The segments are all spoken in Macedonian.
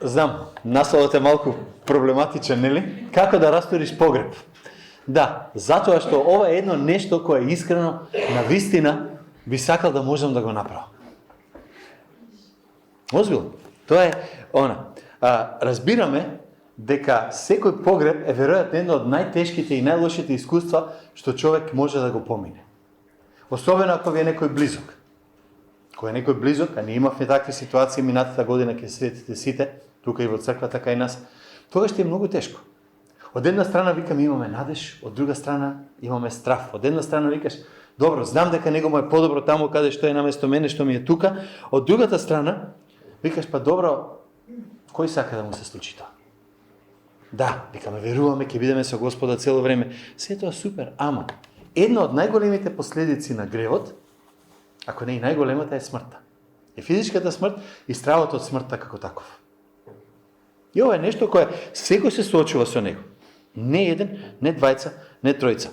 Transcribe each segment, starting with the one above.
Знам, насловот е малку проблематичен, нели? Како да расториш погреб? Да, затоа што ова е едно нешто кое е искрено, на вистина, би сакал да можам да го направам. Озбилно. Тоа е она. Разбираме дека секој погреб е веројатно едно од најтешките и најлошите искуства што човек може да го помине. Особено ако ви е некој близок. Кој е некој близок, а ние имавме такви ситуации минатата година ке светите сите, тука и во црквата кај нас, тогаш ще е многу тешко. Од една страна викам имаме надеж, од друга страна имаме страф. Од една страна викаш, добро, знам дека него му е подобро таму каде што е наместо мене, што ми е тука. Од другата страна викаш, па добро, кој сака да му се случи тоа? Да, викаме, веруваме, ќе бидеме со Господа цело време. Се тоа супер, ама една од најголемите последици на гревот, ако не и најголемата, е смртта. Е физичката смрт и стравот од смртта како таков. И ова е нешто кое секој се соочува со него. Не еден, не двајца, не тројца.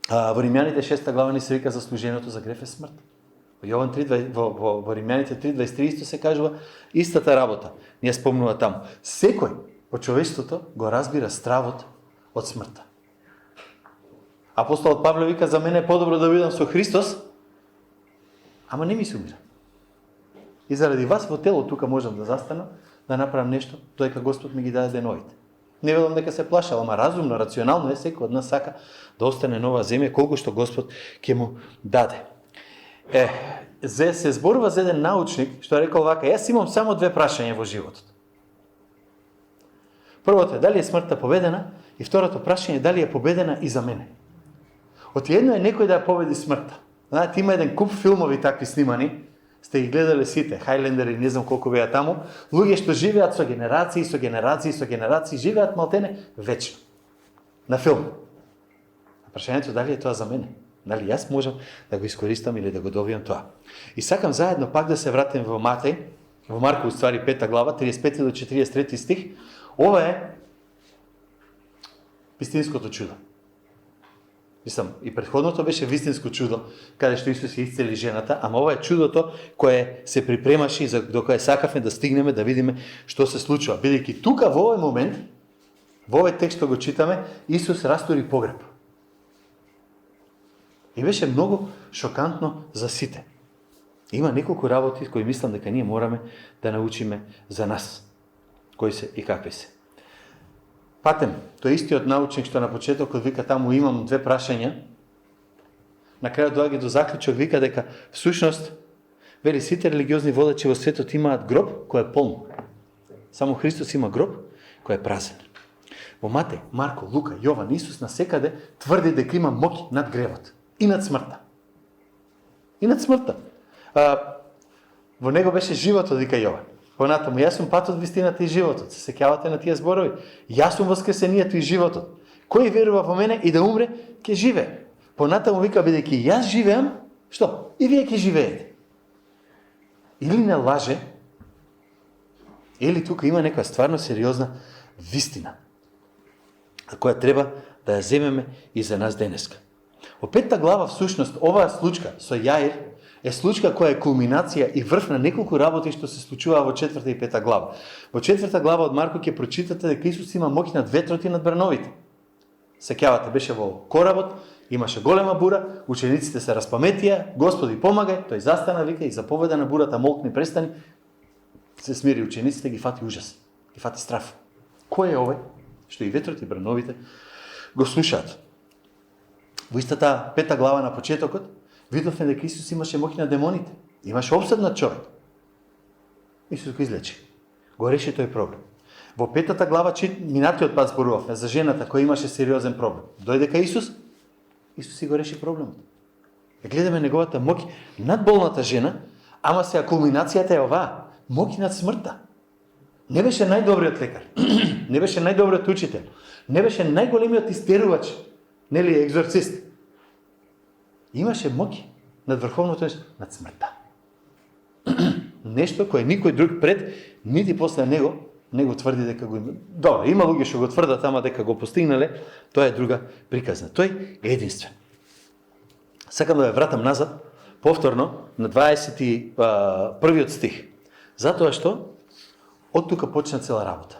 Во Римјаните 6 глава ни се вика заслуженото за греф е смрт. Во Римјаните 3:23 исто се кажува истата работа. Ние спомнува таму. Секој во човештвото го разбира стравот од смртта. Апостолот Павле вика, за мене е подобро да бидам со Христос, ама не ми се умира. И заради вас во тело тука можам да застанам, да направам нешто, додека Господ ми ги даде деновите. Не велам дека се плашал, ама разумно, рационално е секој од нас сака да остане нова земја, колку што Господ ќе му даде. Се зборува за еден научник, што рекол вака, јас имам само две прашања во животот. Првото е дали е смртта победена и второто прашање е дали е победена и за мене. Од едно е некој да ја победи смртта. Знаете, има еден куп филмови такви снимани, сте ги гледале сите, Хайлендери, не знам колку беа таму, луѓе што живеат со генерации, со генерации, со генерации, живеат малтене вечно. На филм. А прашањето дали е тоа за мене? Дали јас можам да го искористам или да го добијам тоа? И сакам заедно пак да се вратим во Матеј, во Марко, уствари 5 глава, 35 до 43 стих. Ова е вистинското чудо. Мислам, и претходното беше вистинско чудо, каде што Исус ја исцели жената, ама ова е чудото кое се припремаше и до кое сакавме да стигнеме, да видиме што се случува. Бидејќи тука во овој момент, во овој текст што го читаме, Исус растори погреб. И беше многу шокантно за сите. Има неколку работи кои мислам дека ние мораме да научиме за нас. Кои се и какви се. Патем, тој истиот научник што на почетокот вика таму имам две прашања, на крајот доаѓа до заклучок, вика дека всушност вели сите религиозни водачи во светот имаат гроб кој е полн. Само Христос има гроб кој е празен. Во Матеј, Марко, Лука, Јован, Исус насекаде тврди дека има моќ над гревот и над смртта. И над смртта. Во него беше животот, вика Јован. Понатаму, јас сум патот, вистината и животот. Се сеќавате на тие зборови. Јас сум воскресението и животот. Кој верува во мене и да умре, ќе живее. Понатаму вика, бидејќи јас живеам, што? И вие ќе живеете. Или не лаже, или тука има нека стварно сериозна вистина, која треба да ја земеме и за нас денеска. Во 5 глава, всушност, оваа случка со Јаир е случка која е кулминација и врв на неколку работи што се случува во 4 и 5 глава. Во 4 глава од Марко ќе прочитате дека Исус има моќ над ветрот и над брановите. Сеќавате, беше во коработ, имаше голема бура, учениците се распаметија, Господи помагај, тој застана, вика и заповеда на бурата, молкни, престани, се смири учениците, ги фати ужас, ги фати страф. Кој е овој што и ветрот и брановите го слушаат? Во истата 5 глава на почетокот видовме дека Исус имаше моќ на демоните. Имаше обседнат човек. Исус го излечи. Го реши тој проблем. Во 5 глава минатиот пат зборувавме за жената која имаше сериозен проблем. Дојде кај Исус, Исус си го реши проблемот. Гледаме неговата моќ над болната жена, ама сега кулминацијата е оваа. Моќ над смртта. Не беше најдобриот лекар. Не беше најдобриот учител. Не беше најголемиот истерувач. Нели екзорцист. Имаше моќ над врховното нешто, над смртта. Нешто кое никој друг пред, нити после него, не го тврди дека го има. Добро, има луѓе што го тврдат, ама дека го постигнале, тоа е друга приказна. Тој е единствен. Сакам да ве вратам назад, повторно, на 21 стих. Затоа што Од тука почна цела работа.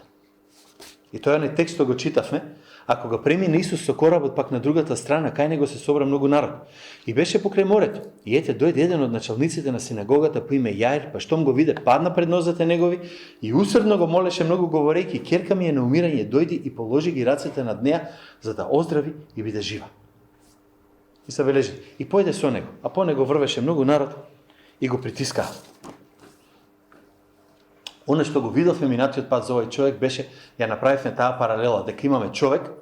И тој е текст што го читавме, ако го премине Исус со коработ пак на другата страна, кај него се собра многу народ. И беше покрај морето. И ете, дојде еден од началниците на синагогата по име Јаир, па штом го виде, падна пред нозете негови и усрдно го молеше многу говорејќи, ќерка ми е на умирање, дојди и положи ги рацете над неа, за да оздрави и биде жива. И се бележи. И појде со него, а по него врвеше многу народ и го притискаа. Оно што го видовме минатиот пат за овој човек беше, ја направивме таа паралела, дека имаме човек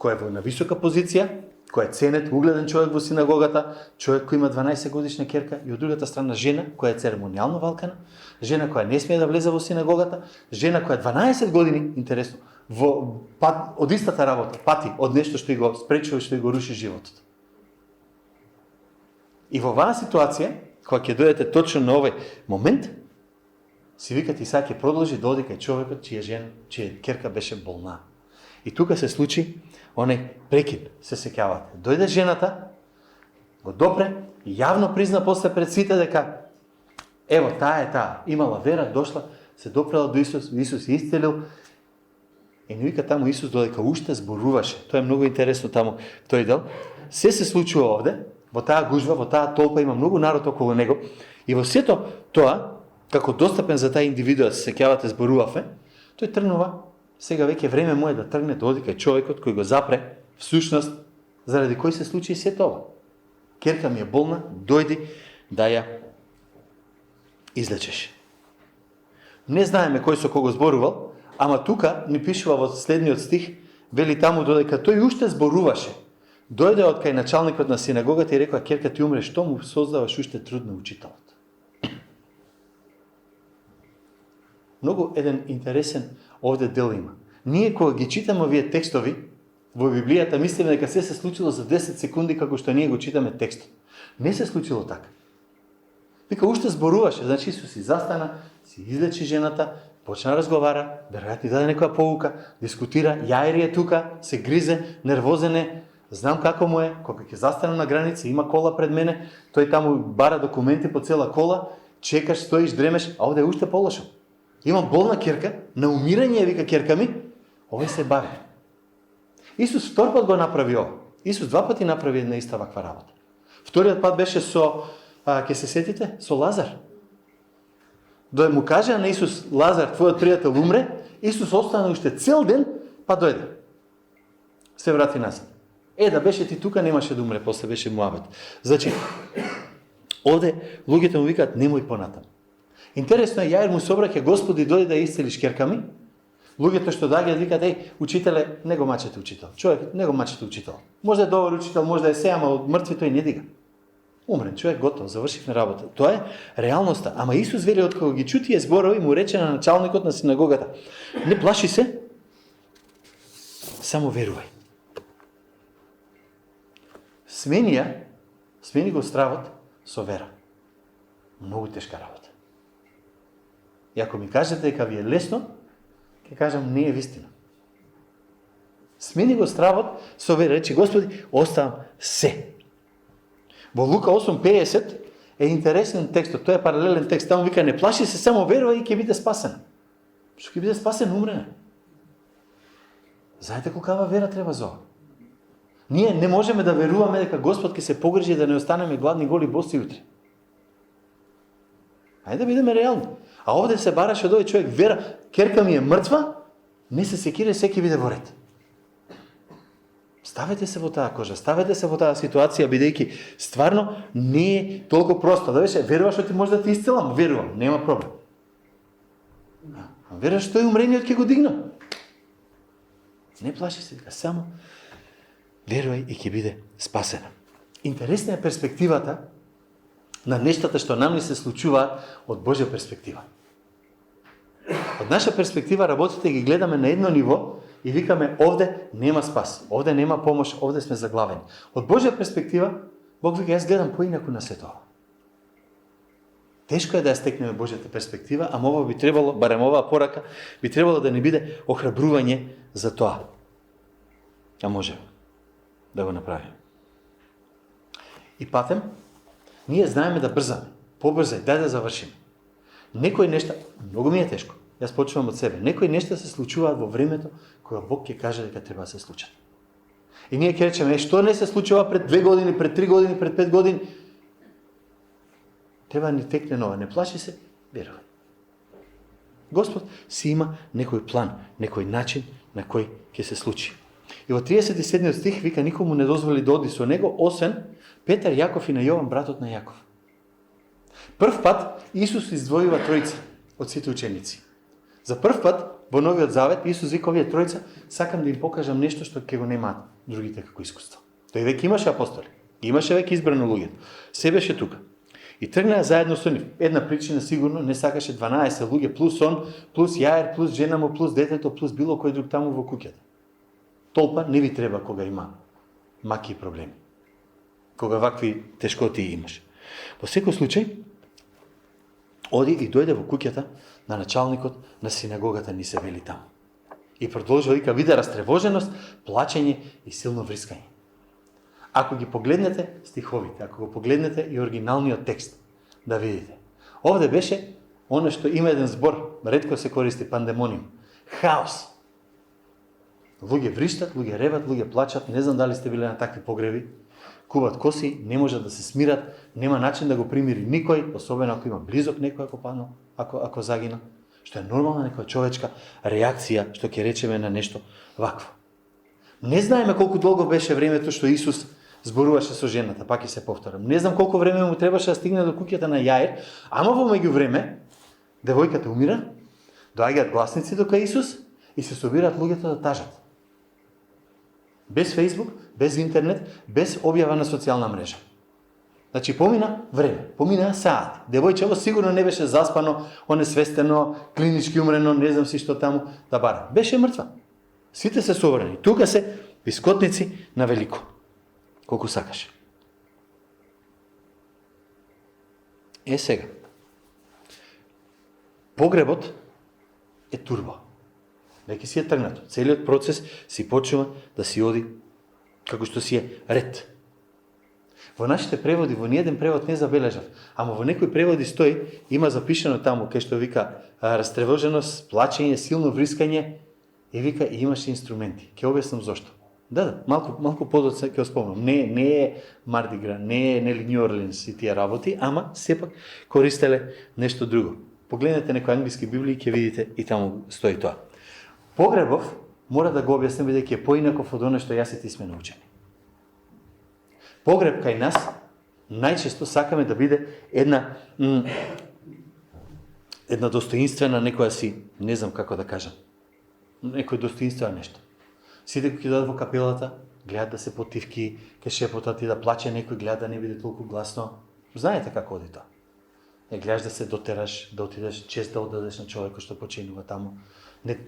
кој е на висока позиција, кој е ценет, угледен човек во синагогата, човек кој има 12 годишна ќерка и од другата страна жена која е церемонијално валкана, жена која не смее да влезе во синагогата, жена која 12 години, интересно, во пат од истата работа, пати од нешто што го спречува, што го руши животот. И во оваа ситуација, кога ќе дојдете точно на овој момент, си викате и сега ќе продолжи да оди кај човекот чија ќерка беше болна. И тука се случи оној прекин, се сеќавате. Дојде жената, го допре и јавно призна после пред сите дека ево таа имала вера, дошла, се допрела до Исус, Исус ја исцелил. И не вика таму Исус додека уште зборуваше. Тоа е многу интересно таму тој дел. Се случува овде, во таа гужва, во таа толпа има многу народ околу него и во сето тоа како достапен за таа индивидуа, се сеќавате, зборувавме, тој тргнува, сега веќе време му е да тргне да оди кај човекот кој го запре, всушност, заради кој се случи и сето ова. Ќерка ми е болна, дојди да ја излечеш. Не знаеме кој со кого зборувал, ама тука ни пишува во следниот стих, вели таму додека тој уште зборуваше, дојде од кај началникот на синагогата и рекоа, ќерка ти умре, што му создаваш уште труд на учителот? Многу еден интересен овде дел има. Ние кога ги читаме овие текстови во Библијата, мислиме дека се случило за 10 секунди како што ние го читаме текстот. Не се случило така. Вика уште зборуваше, значи Исус си застана, си излечи жената, почна разговара, веројатно даде некоја поука, дискутира, Јаир е тука, се гризе, нервозен е, знам како му е, кога ќе застана на граница, има кола пред мене, тој таму бара документи по цела кола, чекаш, стоиш, дремеш, а овде е уште полошо. Имам болна ќерка, на умирање вика ќерка ми, овој се бави. Исус втор пат го направи ова. Исус два пати направи една иста ваква работа. Вториот пат беше со, ќе се сетите, со Лазар. Дој му каже на Исус, Лазар, твојот пријател умре, Исус остана уште цел ден, па дојде. Се врати назад. Да беше ти тука, немаше да умре, после беше муабет. Значи, овде луѓето му викаат, немој понатаму. Интересно е, Јаир му се обраќа, Господи, дојди да исцелиш ќерка ми. Луѓето што доаѓаат викаат, учителе, не го мачете учител. Човек, не го мачете учител. Може да е добар учител, може да е се, ама од мртви тој не дига. Умрен човек, готов, завршивме работа. Тоа е реалноста. Ама Исус вели од кога ги чу тие зборови, му рече на началникот на синагогата: не плаши се, само верувај. Смени го стравот со вера. Многу тешка работа. И ако ми кажете дека ви е лесно, ќе кажам не е вистина. Смени го стравот со вера, речи Господи, оставам се. Во Лука 8:50 е интересен текстот, тоа е паралелен текст, таму вика не плаши се, само верувај и ќе биде спасен. Што ќе биде спасен, умрене. Знаете колкава вера треба за ова? Ние не можеме да веруваме дека Господ ќе се погрижи да не останеме гладни, голи, боси утре. Ајде да бидеме реални. А овде се бараше од овој човек вера, ќерка ми е мртва, не се секире, секи биде во ред. Ставете се во таа кожа, ставете се во таа ситуација, бидејќи стварно не е толку просто. Да беше, веруваш што ти може да ти исцелам? Верувам, нема проблем. А веруваш што и умрениот ќе го дигна? Не плаши се, само верувај и ќе биде спасена. Интересна е перспективата на нештата што нам ни се случуваат од Божја перспектива. Од наша перспектива работите ги гледаме на едно ниво и викаме овде нема спас, овде нема помош, овде сме заглавени. Од Божја перспектива, Бог вика, јас гледам поинаку на сето ова. Тешко е да ја стекнеме Божјата перспектива, ама ова би требало, барем оваа порака, би требало да ни биде охрабрување за тоа. А можеме да го направиме. И патем, ние знаеме да брзаме. Побрзај, дај да завршиме. Некои нешта, многу ми е тешко. Јас почнувам од себе. Некои нешта се случуваат во времето кога Бог ќе каже дека треба да се случат. И ние ќе речеме, што не се случува пред 2 години, пред 3 години, пред 5 години? Треба ни текне нова. Не плаши се, верувај. Господ си има некој план, некој начин на кој ќе се случи. И во 37 стих вика, никому не дозволи да оди со него, освен Петар, Јаков и на Јован, братот на Јаков. Прв пат Исус издвојува тројца од сите ученици. За прв пат во Новиот Завет Исус вика овие тројца, сакам да им покажам нешто што ќе го немаат другите како искуство. Тој веќе имаше апостоли, имаше веќе избрано луѓето. Се беше тука. И тргнаа заедно со нив. Една причина сигурно не сакаше 12 луѓе плюс он, плюс Јаир, плюс жена му, плюс детето, плюс било кој друг таму во куќата. Толпа не ви треба кога има маки и проблеми. Кога вакви тешкоти имаш. Во секој случај, оди и дојде во куќата на началникот на синагогата, ни се вели таму. И продолжува, вика, виде растревоженост, плачење и силно врискање. Ако ги погледнете стиховите, ако го погледнете и оригиналниот текст, да видите. Овде беше оно што има еден збор, ретко се користи, пандемониум. Хаос. Луѓе вриштат, луѓе реват, луѓе плачат, не знам дали сте били на такви погреби, куват коси, не можат да се смират, нема начин да го примири никој, особено ако има близок некој ако паднал, ако загина, што е нормална некоја човечка реакција, што ќе речеме на нешто вакво. Не знаеме колку долго беше времето што Исус зборуваше со жената, пак ќе се повторам. Не знам колку време му требаше да стигне до куќата на Јаир, ама во меѓувреме девојката умира, доаѓаат гласници до кај Исус и се собираат луѓето да тажат. Без Фејсбук, без интернет, без објава на социјална мрежа. Значи помина време, помина саат. Девојчево сигурно не беше заспано, онесвестено, клинички умрено, не знам си што таму да бара. Беше мртва. Сите се собрани. Тука се вискотници на велико. Колку сакаше. Сега. Погребот е турбо. Веќе си е тргнато. Целиот процес си почнува да си оди како што си е ред. Во нашите преводи, во ниеден превод не забележав, ама во некои преводи стои, има запишено таму, кај што вика растревоженост, плачење, силно врискање, и вика и имаше инструменти. Ќе објаснам зошто. Да, малку подоцна ќе спомнам. Не е Марди Гра, не е Нью Орлинс и тие работи, ама сепак користеле нешто друго. Погледнете некои англиски библии, ќе видите и таму стои тоа. Погребов мора да го објаснам бидејќи е поинаков од оно што јас и ти сме научени. Погреб кај нас најчесто сакаме да биде една достоинствена, некоја си, не знам како да кажам, некој достоинствено нешто. Сите кои ќе во капелата, гледат да се потивки, ке шепотат и да плаче некој, гледа да не биде толку гласно. Знаете како оди тоа. Гледаш да се дотераш, да отидеш, чест да одадеш на човекот што починува таму.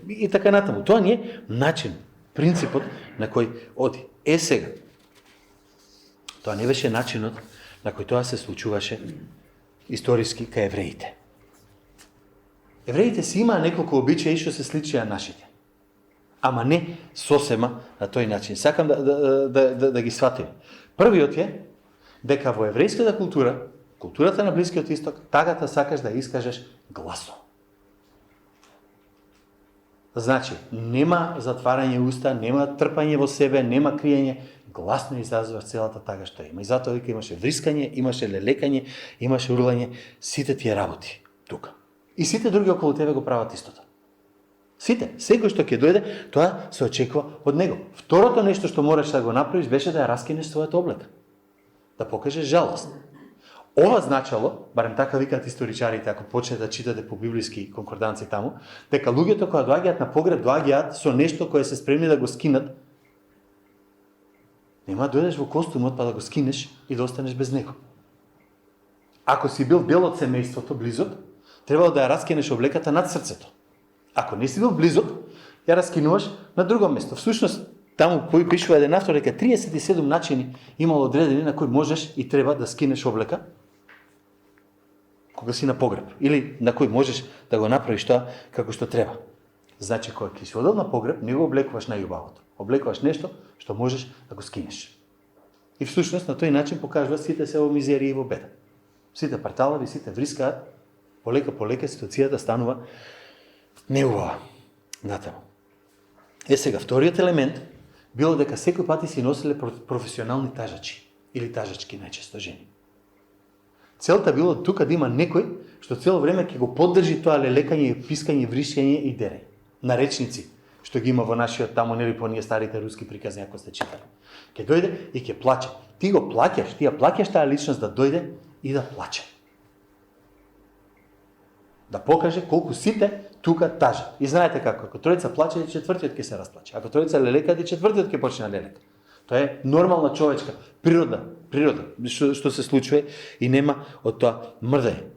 И така натаму. Тоа не е начин, принципот на кој оди. Сега. Тоа не беше начинот на кој тоа се случуваше историски кај евреите. Евреите си имаа неколку обичаи што се сличија нашите. Ама не сосема на тој начин. Сакам да ги сватим. Првиот е дека во еврејската култура, културата на Блискиот Исток, тагата сакаш да искажеш гласно. Значи, нема затварање уста, нема трпање во себе, нема криење, гласно изразуваш целата тага што има. И затоа вика имаше врискање, имаше лелекање, имаше урлање, сите тие работи тука. И сите други околу тебе го прават истото. Сите, секој што ќе дојде, тоа се очекува од него. Второто нешто што мораш да го направиш беше да ја раскинеш својата облека. Да покажеш жалост. Ова значало, барем така викаат историчарите, ако почнете да читате по библиски конкорданци таму, дека луѓето кои доаѓаат на погреб, доаѓаат со нешто кое се спремни да го скинат. Нема да дојдеш во костумот па да го скинеш и да останеш без него. Ако си бил дел од семејството, близок, требало да ја раскинеш облеката над срцето. Ако не си бил близок, ја раскинуваш на друго место. Всушност, таму пишува еден автор дека 37 начини имало одредени на кои можеш и треба да скинеш облека кога си на погреб. Или на кој можеш да го направиш тоа како што треба. Значи, кога ќе си одел на погреб, не го облекуваш најубавото. Облекуваш нешто што можеш да го скинеш. И всушност, на тој начин покажува сите се во мизерија и во беда. Сите парталави, сите врискаат, полека ситуацијата станува Не убава. Натаму. Сега, вториот елемент било дека секој пати си носеле професионални тажачи или тажачки, најчесто жени. Целта било тука да има некој што цело време ќе го поддржи тоа лелекање, пискање, вришкање и дерење. Наречници, што ги има во нашиот таму, нели по ние старите руски приказни, ако сте читали. Ќе дојде и ќе плаче. Ти го плаќаш, ти ја плаќаш таа личност да дојде и да плаче. Да покаже колку сите тука тажат. И знаете како, ако тројца плаче, четвртиот ќе се расплаче. Ако тројца лелека, четвртиот ќе почне да лелека. Тоа е нормална човечка природа, што се случува и нема од тоа мрдање.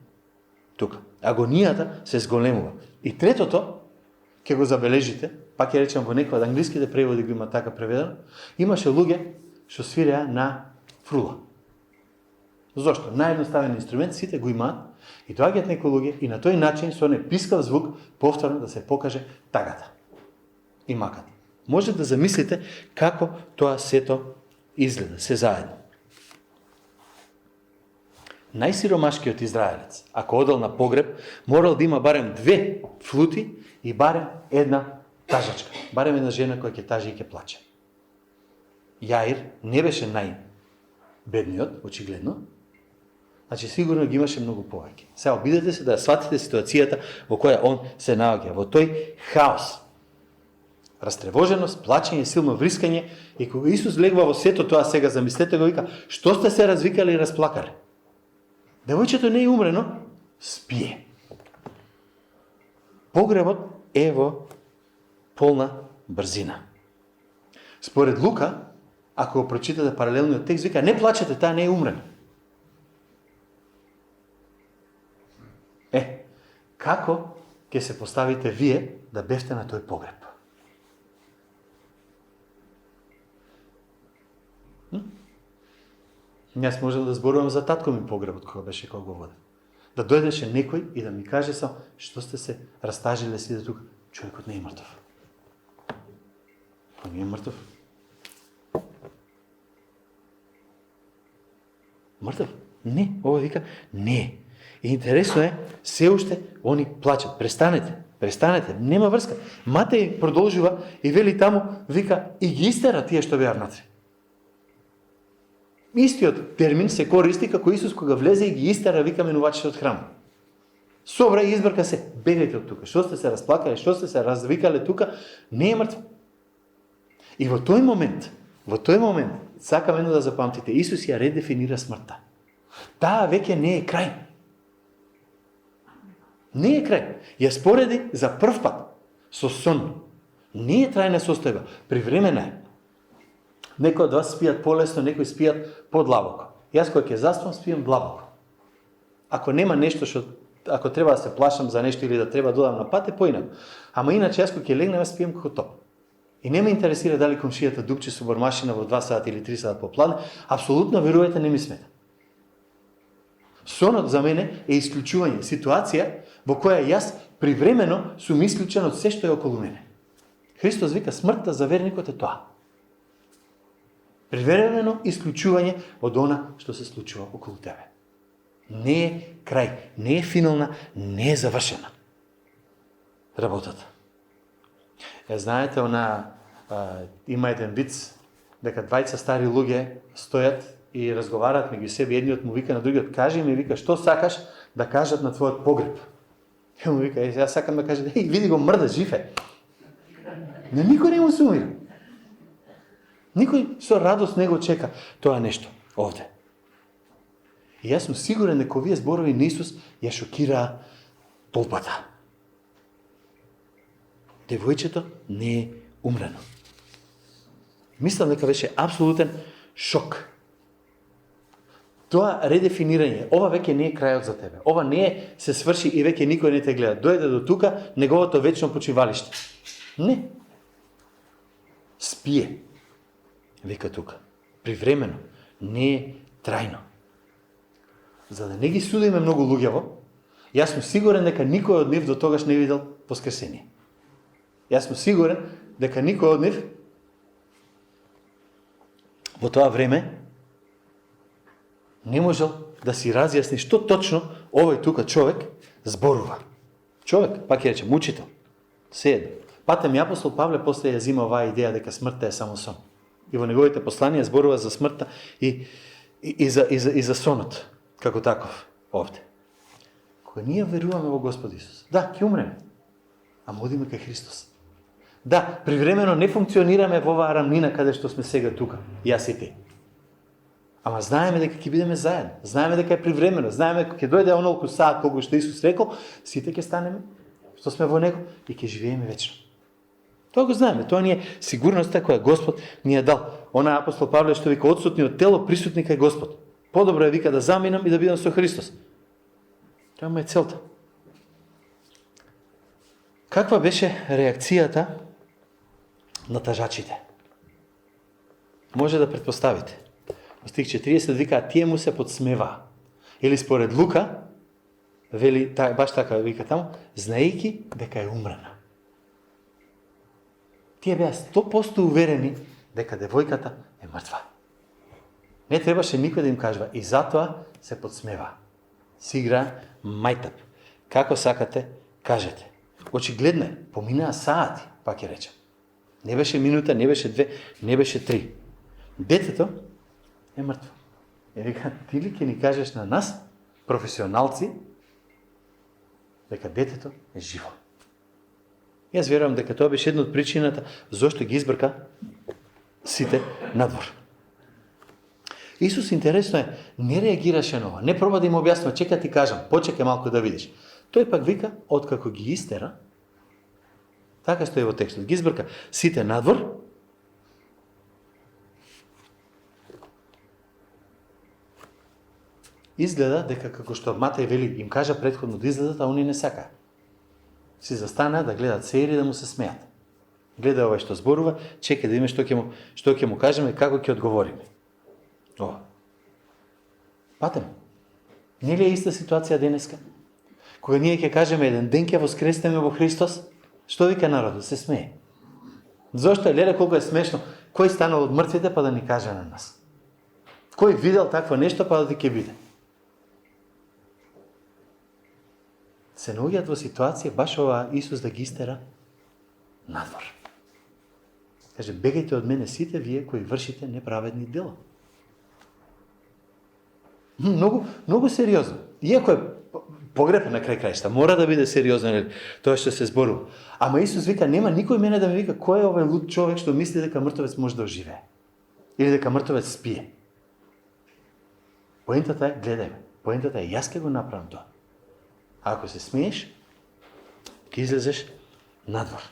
Тука. Агонијата се зголемува. И третото, ќе го забележите, пак ќе речем во некој од англиските преводи го има така преведено, имаше луѓе што свиреа на фрула. Зошто? Наједноставен инструмент, сите го имаат, и доаѓаат некои луѓе и на тој начин со не пискав звук повторно да се покаже тагата и маката. Може да замислите како тоа сето изгледа, се заедно. Најсиромашкиот израелец, ако одел на погреб, морал да има барем 2 флути и барем една тажачка. Барем една жена која ќе тажи и ќе плаче. Јаир не беше најбедниот, очигледно. Значи, сигурно ги имаше многу повеќе. Сега обидете се да сватите ситуацијата во која он се наоѓа. Во тој хаос. Растревоженост, плачење, силно врискање. И кога Исус легва во сето тоа, сега замислете го, вика, што сте се развикали и расплакали? Девојчето не е умрено, спие. Погребот е во полна брзина. Според Лука, ако го прочитате паралелниот текст, вика, не плачете, таа не е умрена. Како ќе се поставите вие да бевте на тој погреб? Јас можел да зборувам за татко ми погребот, кога беше кога го водев. Да дојдеше некој и да ми каже само, што сте се растажиле си да тука. Човекот не е мртов. Он не е мртов. Мртов? Не, ова вика, не. И интересно е, се уште они плачат. Престанете, нема врска. Матеј продолжува и вели таму, вика, и ги истера тие што беа внатре. Истиот термин се користи како Исус кога влезе и ги истера, вика, менувачите од храмот. Собра и избрка се, бегайте од тука. Што сте се расплакале, што сте се развикале тука, не е мртво. И во тој момент, сакам едно да запамтите, Исус ја редефинира смртта. Таа веќе не е крај. Не е крај. Ја спореди за прв пат со сон. Не е трајна состојба, привремена е. Некои од вас спијат полесно, некои спијат подлабоко. Јас кога ќе заспам, спијам длабоко. Ако нема нешто што, ако треба да се плашам за нешто или да треба да одам на пат, е поинаку. Ама иначе јас кога ќе легнем, спијам како топ. И не ме интересира дали комшијата дупче со бормашина во 2 сати или 3 сати попладне, апсолутно верувате не ми смета. Сонот за мене е исклучување, ситуација во која јас привремено сум исклучен од се што е околу мене. Христос вика, смртта за верникот е тоа. Привремено исклучување од она што се случува околу тебе. Не е крај, не е финална, не е завршена работата. Знаете, има еден виц, дека двајца стари луѓе стојат и разговараат меѓу себе, едниот му вика на другиот, кажи ми, вика, што сакаш да кажат на твојот погреб? И му вика, јас сакам да кажат, види го, мрда, жив е. Но никој не му се умира. Никој со радост не го чека тоа нешто овде. И јас сум сигурен дека овие зборови на Исус ја шокираа толпата. Девојчето не е умрено. Мислам дека беше апсолутен шок. Тоа редефинирање, ова веќе не е крајот за тебе. Ова не е се сврши и веќе никој не те гледа. Дојде до тука неговото вечно почивалиште. Не. Спие. Века тука. Привремено. Не е трајно. За да не ги судиме многу луѓево, јас сум сигурен дека никој од нив до тогаш не видел воскресение. Јас сум сигурен дека никој од нив во тоа време не можел да си разјасни што точно овој тука човек зборува. Човек, пак ќе речем, учител. Се едно. Патем и апостол Павле после ја зима оваа идеја дека смртта е само сон. И во неговите посланија зборува за смртта и за сонот, како таков овде. Кога ние веруваме во Господ Исус, да, ќе умреме, ама одиме кај Христос. Да, привремено не функционираме во оваа рамнина каде што сме сега тука, јас и ти. Ама знаеме дека ќе бидеме заедно, знаеме дека е привремено, знаеме дека ќе дојде онолку саат колку што Исус рекол, сите ќе станеме, што сме во Него и ќе живееме вечно. Тоа го знаеме, тоа ни е сигурноста која Господ ни е дал. Она апостол Павле што вика отсутни од тело, присутни кај Господ. Подобро е вика да заминам и да бидам со Христос. Тоа му е целта. Каква беше реакцијата на тажачите? Може да претпоставите. Во стих 40 вика, а тие му се подсмеваа. Или според Лука, вели, баш така вика таму, знаејќи дека е умрена. Тие беа 100% уверени дека девојката е мртва. Не требаше никој да им кажува. И затоа се подсмева. Си игра мајтап. Како сакате, кажете. Очигледно е, поминаа саати, пак ќе речем. Не беше минута, не беше 2, не беше 3. Детето е мртво. Е вика, ти ли ќе ни кажеш на нас, професионалци, дека детето е живо? Јас верувам дека тоа беше една од причината зошто ги избрка сите надвор. Исус, интересно е, не реагираше на ова, не проба да им објаснува, чека ти кажам, почекај малку да видиш. Тој пак вика, откако ги истера, така стои во текстот, ги избрка сите надвор, изгледа дека како што Матеј вели, им кажа претходно да излезат, а они не сакаа. Си застанаа да гледат серии да му се смеат. Гледа овој што зборува, чека да име што ќе му кажеме и како ќе одговориме. Ова. Патем, не ли е иста ситуација денеска? Кога ние ќе кажеме еден ден ќе воскреснеме во Христос, што вика народот? Се смее. Зошто е леле колку е смешно? Кој станал од мртвите па да ни каже на нас? Кој видел такво нешто па да ти ќе биде? Се наоѓаат во ситуација баш ова Исус да ги истера надвор. Каже, бегајте од мене сите вие кои вршите неправедни дела. Многу сериозно. Иако е погреб на крај крајшта, мора да биде сериозно тоа што се зборува. Ама Исус вика, нема никој мене да ми вика кој е овој луд човек што мисли дека мртовец може да оживее. Или дека мртовец спие. Поентата е, гледајме, поентата е, јас ке го направам тоа. А ако се смееш, ќе излезеш надвор.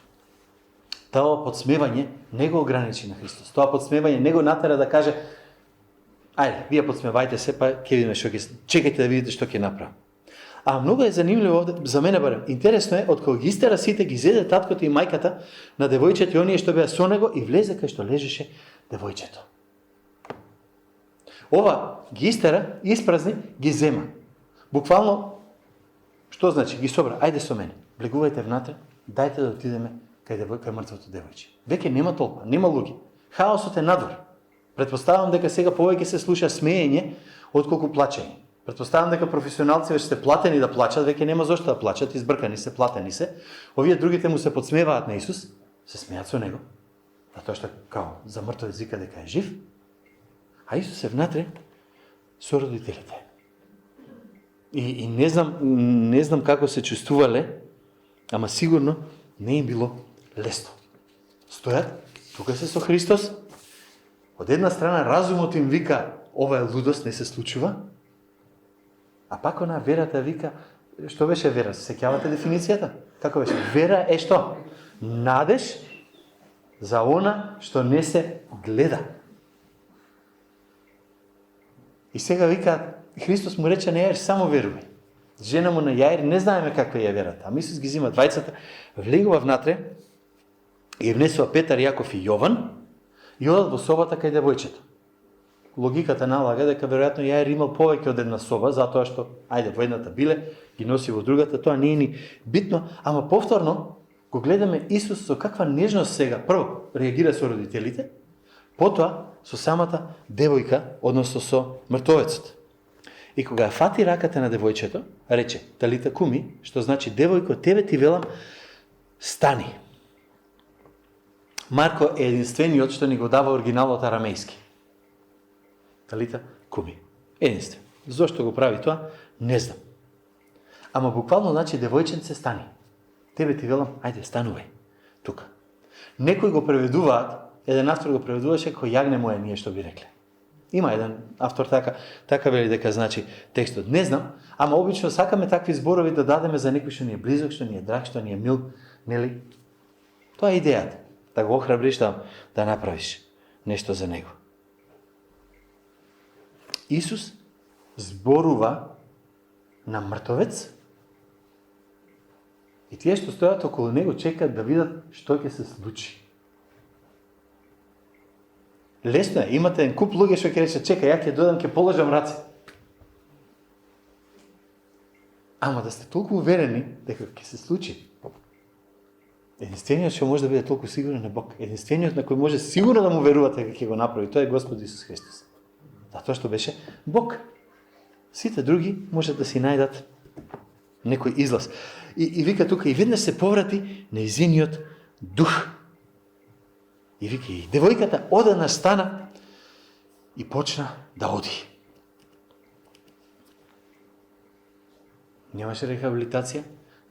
Тоа подсмевање не го ограничи на Христос. Тоа подсмевање не го натера да каже ајде, вие подсмевајте се, па ќе видиме што ќе... Чекајте да видите што ќе направам. А многу е занимливо овде, за мене барем. Интересно е, од кога ги истера сите, ги зеде таткото и мајката на девојчето и оние што беа со него и влезе кај што лежеше девојчето. Ова ги истера, испразни, ги зема. Буквално, што значи? Ги собра, ајде со мене, влегувајте внатре, дајте да отидеме кај мртвото девојче. Веќе нема толпа, нема луѓе. Хаосот е надвор. Предпоставам дека сега повеќе се слуша смеење отколку плачење. Предпоставам дека професионалци веќе се платени да плачат, веќе нема зошто да плачат, избркани се, платени се. Овие другите му се подсмеваат на Исус, се смеат со него, затоа што као за мртвец вика дека е жив, а Исус е внатре со родителите. И не знам како се чувствувале, ама сигурно не им било лесно. Стојат, тука се со Христос. Од една страна разумот им вика ова е лудост, не се случува. А пак она верата вика, што беше вера? Сеќавате дефиницијата? Како беше? Вера е што? Надеж за она што не се гледа. И сега вика, Христос му рече на Јаир, само верувај. Жена му на Јаир, не знаеме каква е верата. А Исус ги зима двајцата, влегува внатре и внесува Петар, Јаков и Јован и одат во собата кај девојчето. Логиката налага дека веројатно Јаир имал повеќе од една соба, затоа што, ајде, во едната биле, ги носи во другата, тоа не е ни битно, ама повторно го гледаме Исус со каква нежност сега. Прво, реагира со родителите, потоа со самата девојка, односно со мртовецот. И кога ја фати раката на девојчето, рече, талита куми, што значи девојко, тебе ти велам, Стани. Марко е единствениот што ни го дава оригиналот арамејски. Талита куми. Единствен. Зошто го прави тоа? Не знам. Ама буквално значи девојченце стани. Тебе ти велам, ајде станувај. Тука. Некои го преведуваат, еден автор го преведуваше кој јагне моје, ние што би рекле. Има еден автор така вели дека значи текстот. Не знам, ама обично сакаме такви зборови да дадеме за некој што ни е близок, што ни е драг, што ни е мил, нели? Тоа е идејата. Да го охрабриш да направиш нешто за него. Исус зборува на мртовец и тие што стојат околу него чекаат да видат што ќе се случи. Лесно е, имате еден куп луѓе што ќе рече, чекај, ја ќе додам, ќе положам раце. Ама да сте толку уверени дека ќе се случи. Единствениот што може да биде толку сигурен е Бог. Единствениот на кој може сигурно да му верувате дека ќе го направи, тоа е Господ Исус Христос. Затоа што беше Бог. Сите други можат да си најдат некој излаз. И вика тука, и веднаш се поврати нејзиниот дух. И вика, и девојката ода настана и почна да оди. Немаше рехабилитација,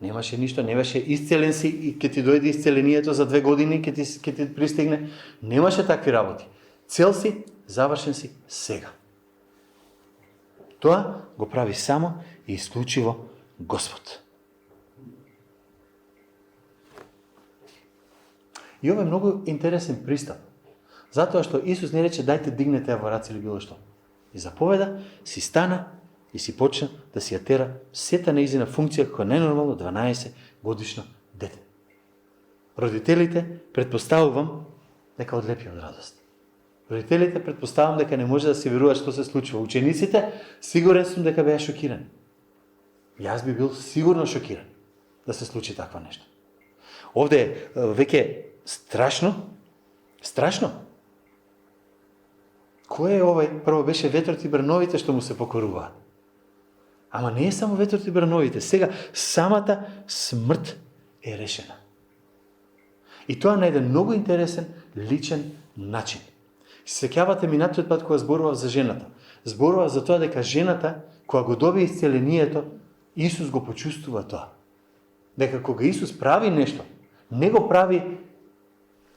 немаше ништо, не беше исцелен си и ќе ти дојде исцелението за 2 години, ќе ти пристигне. Немаше такви работи. Цел си, завршен си сега. Тоа го прави само и исклучиво Господ. И ова е многу интересен пристап. Затоа што Исус не рече дајте дигнете ја во раце или било што. И заповеда, си стана и си почна да си ја тера сета нејзина функција како ненормално 12 годишно дете. Родителите предпоставувам дека одлепи од радост. Родителите предпоставам дека не може да се веруваат што се случува. Учениците сигурен сум дека беа шокирани. Јас би бил сигурно шокиран да се случи такво нешто. Овде е веќе страшно. Кој е овој? Прво беше ветрот и брановите што му се покоруваат. Ама не е само ветрот и брановите. Сега самата смрт е решена. И тоа на еден многу интересен личен начин. Сеќавате минатиот пат кога зборува за жената. Зборува за тоа дека жената, кога го доби исцелението, Исус го почувствува тоа. Дека кога Исус прави нешто, не го прави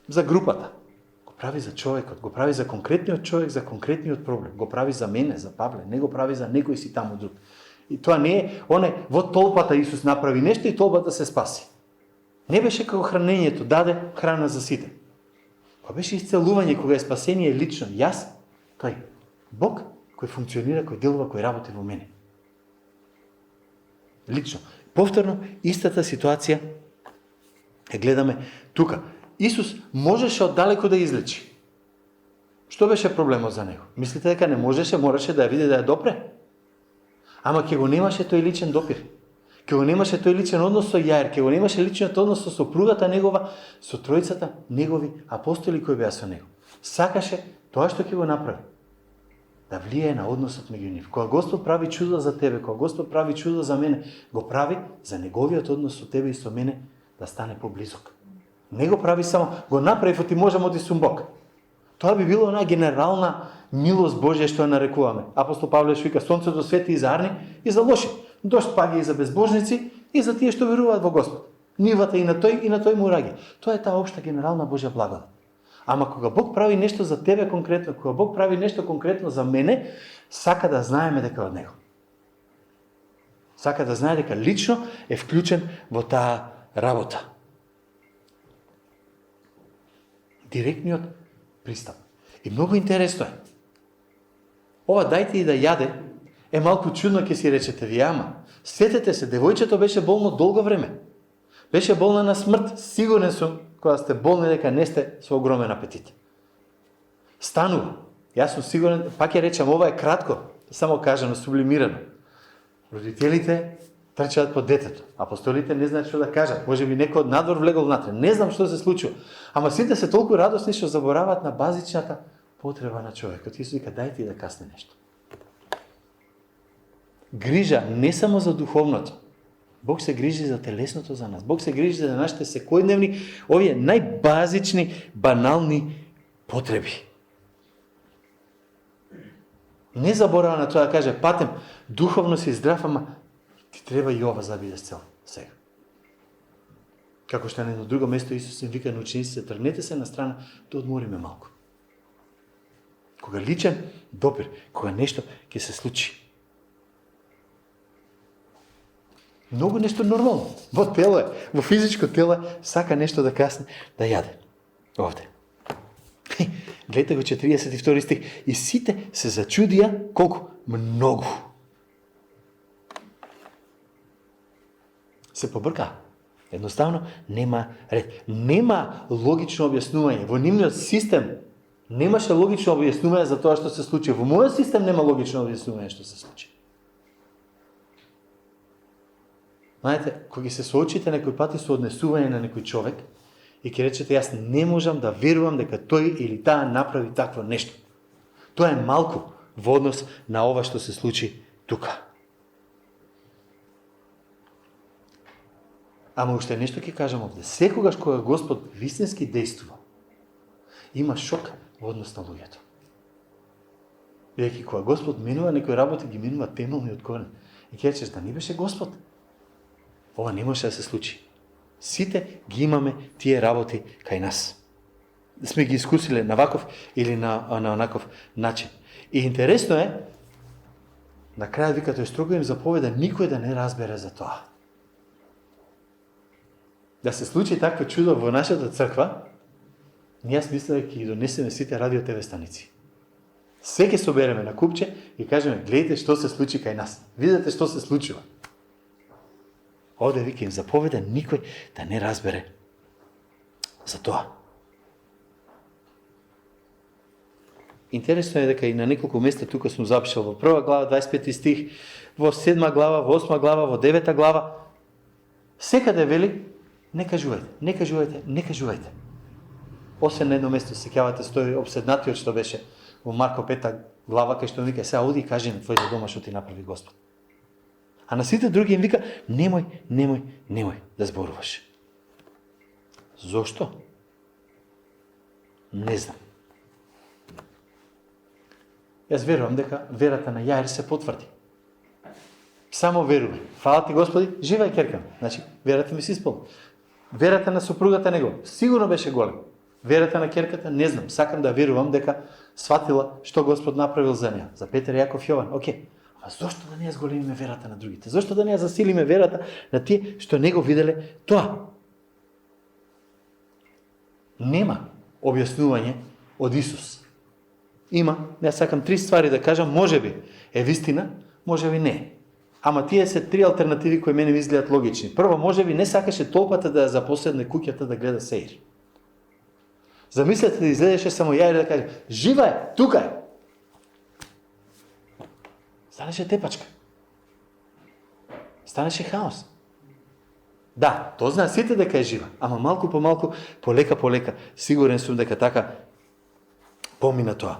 за групата. Го прави за човекот, го прави за конкретниот човек, за конкретниот проблем. Го прави за мене, за Павле, не го прави за некој си таму друг. И тоа не е, во толпата Исус направи нешто и толпата се спаси. Не беше како хранењето, даде храна за сите. Кога беше исцелување, кога е спасение лично, јас, тој, Бог, кој функционира, кој делува, кој работи во мене. Лично. Повторно, истата ситуација ја гледаме тука. Исус можеше оддалеку да излечи. Што беше проблемот за него? Мислите дека не можеше, мораше да ја види да ја допре? Ама ќе го немаше тој личен допир. Ќе го немаше тој личен однос со Јаир, ќе го немаше личниот однос со сопругата негова, со тројцата негови апостоли кои беа со него. Сакаше тоа што ќе го направи. Да влијае на односот меѓу нив. Кога Господ прави чудо за тебе, кога Господ прави чудо за мене, го прави за неговиот однос со тебе и со мене да стане поблизок. Не го прави само, го направи, ти можам оди сум Бог. Тоа би било една генерална милост Божја што ја нарекуваме. Апостол Павле вика, сонцето свети и за арни и за лоши. Дожд паѓа и за безбожници и за тие што веруваат во Господ. Нивата и на тој му раѓа. Тоа е таа општа генерална Божја благодат. Ама кога Бог прави нешто за тебе конкретно, кога Бог прави нешто конкретно за мене, сака да знаеме дека од него. Сака да знае дека лично е вклучен во таа работа. Директниот пристап. И многу интересно е. Ова дајте и да јаде е малку чудно, ќе си речете ви, ама сетете се, девојчето беше болно долго време. Беше болна на смрт. Сигурен сум, кога сте болни, дека не сте со огромен апетит. Станува. Јас сум сигурен, пак ја речам, ова е кратко, само кажано, сублимирано. Родителите трчаат по детето. Апостолите не знаат што да кажат. Може би некој од надвор влегол внатре. Не знам што се случува. Ама сите се толку радосни што забораваат на базичната потреба на човекот. Исус вика, дајте и да касне нешто. Грижа не само за духовното, Бог се грижи за телесното за нас. Бог се грижи за нашите секојдневни, овие најбазични, банални потреби. Не заборава на тоа да каже, патем, духовно си здрав, ама ти треба и ова за да бидеш цел сега. Како што на едно друго место Исус им вика на учениците, тргнете се на страна, да одмориме малку. Кога личен допир, кога нешто ќе се случи. Многу нешто нормално. Во тело е, во физичко тело сака нешто да касне, да јаде. Овде. Гледате го 42 стих. И сите се зачудија колку? Многу. Се побрка. Едноставно нема ред. Нема логично објаснување. Во нивниот систем немаше логично објаснување за тоа што се случи. Во мојот систем нема логично објаснување што се случи. Знаете, кога се соочите некој пати со однесување на некој човек и ќе речете, јас не можам да верувам дека тој или таа направи такво нешто. Тоа е малку во однос на ова што се случи тука. Ама уште нешто ќе кажам овде. Секогаш кога Господ вистински действува, има шок во однос на луѓето. Бидејќи кога Господ минува некои работи, ги минува темелни од корен. И ќе речеш, да не беше Господ, ова не може да се случи. Сите ги имаме тие работи кај нас. Сме ги искусиле на ваков или на онаков начин. И интересно е, на крајот вика тој строго им заповеда никој да не разбере за тоа. Да се случи такво чудо во нашата црква, ние мислам дека ќе ги донесеме сите радио ТВ станици. Се ќе собереме на купче и кажеме, гледайте што се случи кај нас. Видете што се случува. Овде вика им заповеда никој да не разбере за тоа. Интересно е дека и на неколку места тука сум запишал во 1 глава, 25 стих, во 7 глава, во 8 глава, во 9 глава. Секаде вели, не кажувајте, не кажувајте, не кажувајте. Освен на едно место, сеќавате, стои обседнатиот што беше во Марко 5 глава, кај што вика, сега оди и кажи на твоите дома што ти направи Господ. А на сите други им вика, немој да зборуваш. Зошто? Не знам. Јас верувам дека верата на Јаир се потврди. Само верувам. Фала ти Господи, живај керкам. Значи, верата ми се исполни. Верата на сопругата него сигурно беше голем. Верата на керката не знам. Сакам да верувам дека сватила што Господ направил за неа. За Петар, Јаков, Јован. Океј. Ама зошто да не ја зголемиме верата на другите? Зошто да не ја засилиме верата на тие што не го виделе тоа? Нема објаснување од Исус. Има, ја сакам 3 ствари да кажам, можеби е вистина, можеби не. Ама тие се 3 алтернативи кои мене ми изгледат логични. Прво, можеби не сакаше толпата да ја запоседне куќата да гледа Сеир. Замислете да изгледаше само Јаир да каже, жива е, тука е. Станеше тепачка. Станеше хаос. Да, тоа знаат сите дека е жива, ама малку по малку, полека, сигурен сум дека така помина тоа.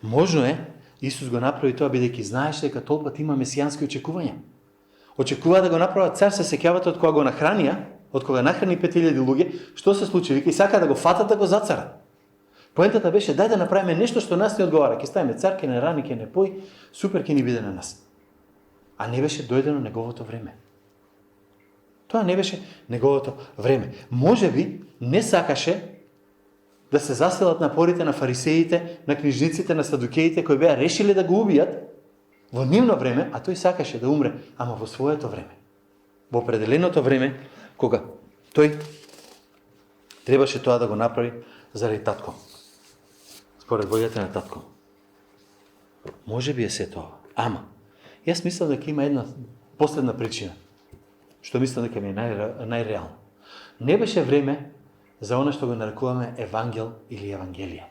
Можно е, Исус го направи тоа бидејќи знаеше дека толпата има месијански очекувања. Очекува да го направат цар, се сеќавате од кога го нахранија, од кога нахрани 5000 луѓе, што се случи? Вика и сака да го фатат да го зацарат. Поентата беше дај да направиме нешто што нас не одговара. Ќе ставиме цар, ќе не рани, ќе не пои, супер ќе ни биде на нас. А не беше дојдено неговото време. Тоа не беше неговото време. Можеби не сакаше да се заселат напорите на фарисеите, на книжниците, на садукеите кои беа решиле да го убијат во нивно време, а тој сакаше да умре, ама во своето време. Во определеното време, кога тој требаше тоа да го направи заради татком. Според волјата на татком. Може би е се тоа. Ама, јас мислам дека има една последна причина, што мислам дека ми е најреално. Не беше време за она што го нарекуваме Евангел или Евангелие.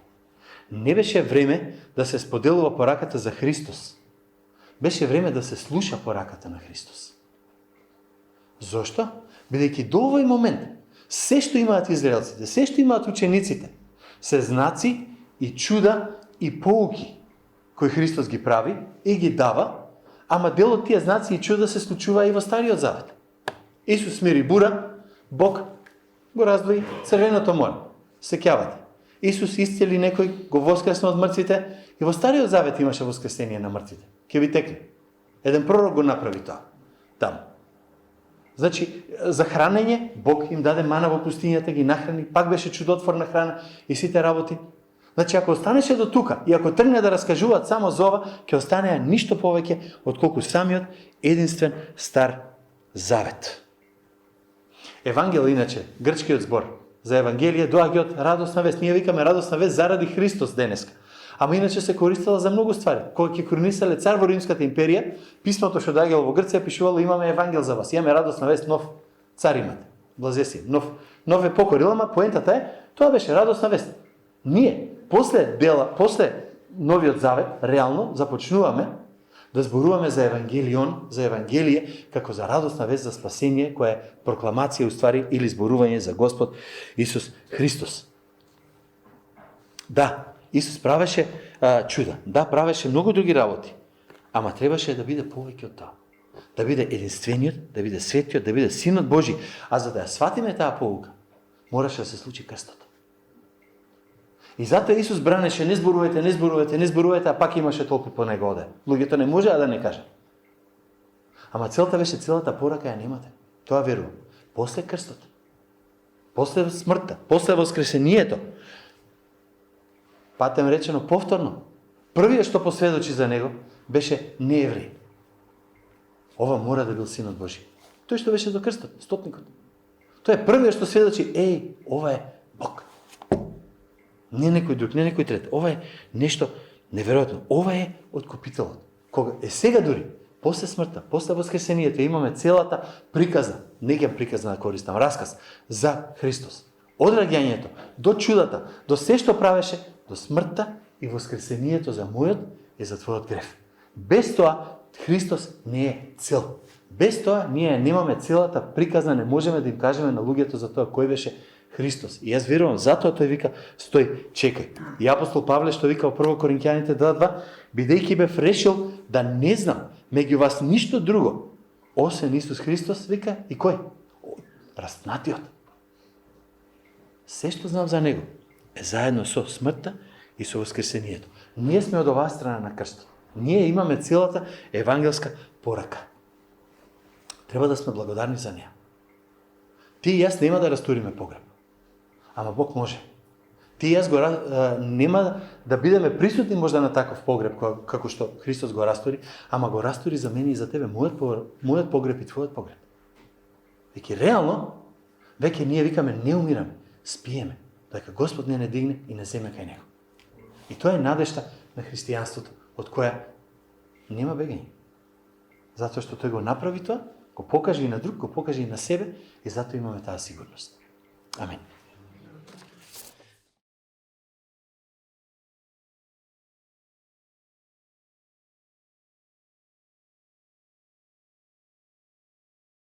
Не беше време да се споделува пораката за Христос. Беше време да се слуша пораката на Христос. Зошто? Бидејќи до овој момент, се што имаат израелците, се што имаат учениците, се знаци и чуда и поуки кои Христос ги прави и ги дава, ама дел од тие знаци и чуда се случува и во Стариот Завет. Исус смири бура, Бог го раздвои Црвеното море. Сеќавате. Исус исцели некој, го воскресна од мртвите и во Стариот Завет имаше воскресение на мртвите. Ке ви текне. Еден пророк го направи тоа. Таму. Значи, за хранење, Бог им даде мана во пустињата, ги нахрани, пак беше чудотворна храна и сите работи. Значи, ако останеше до тука и ако тргне да раскажуваат само за ова, ќе останеа ништо повеќе отколку самиот единствен Стар Завет. Евангел, иначе, грчкиот збор за Евангелие доаѓа од радосна вест. Ние викаме радосна вест заради Христос денеска. Ама иначе се користела за многу ствари. Кога ќе кронисале цар во Римската империја, писмото што доаѓало во Грција пишувало имаме Евангел за вас. Имаме радосна вест, нов цар имате. Блазесија, нов е покорил, ама поентата е, тоа беше радосна вест. Ние после Новиот Завет, реално започнуваме да зборуваме за Евангелион, за Евангелие, како за радосна вест за спасение, која е прокламација уствари или зборување за Господ Исус Христос. Да, Исус правеше чуда, да, правеше многу други работи, ама требаше да биде повеќе од тоа. Да биде единствениот, да биде светиот, да биде Синот Божи. А за да ја сватиме таа поука, мораше да се случи крстот. И затоа Исус бранеше, не зборувајте, а пак имаше толку по него оде. Луѓето не можеа да не кажат. Ама целта беше, целата порака ја немате. Тоа верувам. После крстот, после смртта, после воскресението, патем речено повторно, првиот што посведочи за него беше неевреј. Ова мора да бил Синот Божи. Тој што беше до крстот, стотникот. Тој е првиот што сведочи, ова е Бог. Не некој друг, не некој трет. Ова е нешто неверојатно. Ова е откупителот. Кога е сега дури, после смртта, после воскресението, имаме целата приказна, не ќе приказна да користам, расказ за Христос. Од раѓањето, до чудата, до се што правеше, до смртта и воскресението за мојот и за твојот грев. Без тоа, Христос не е цел. Без тоа, ние немаме целата приказна, не можеме да им кажеме на луѓето за тоа кој беше Христос. И јас верувам, затоа тој вика, стој, чекај. И апостол Павле што вика во 1 Коринќаните 2:2, бидејќи бев решил да не знам меѓу вас ништо друго, освен Исус Христос, вика, и кој? Распнатиот. Се што знам за него е заедно со смртта и со воскресението. Ние сме од оваа страна на крстот. Ние имаме целата евангелска порака. Треба да сме благодарни за неа. Ти и јас нема да расториме погреб. Ама Бог може. Ти и јас нема да бидеме присутни можда на таков погреб, како што Христос го растори, ама го растори за мене и за тебе, мојот погреб и твојот погреб. Веќе реално, веќе ние викаме, не умираме, спиеме, дека Господ не дигне и не земе кај него. И тоа е надежта на христијанството, од која нема бегање. Затоа што тој го направи тоа, го покаже и на друг, го покаже и на себе, и затоа имаме таа сигурност. Амин.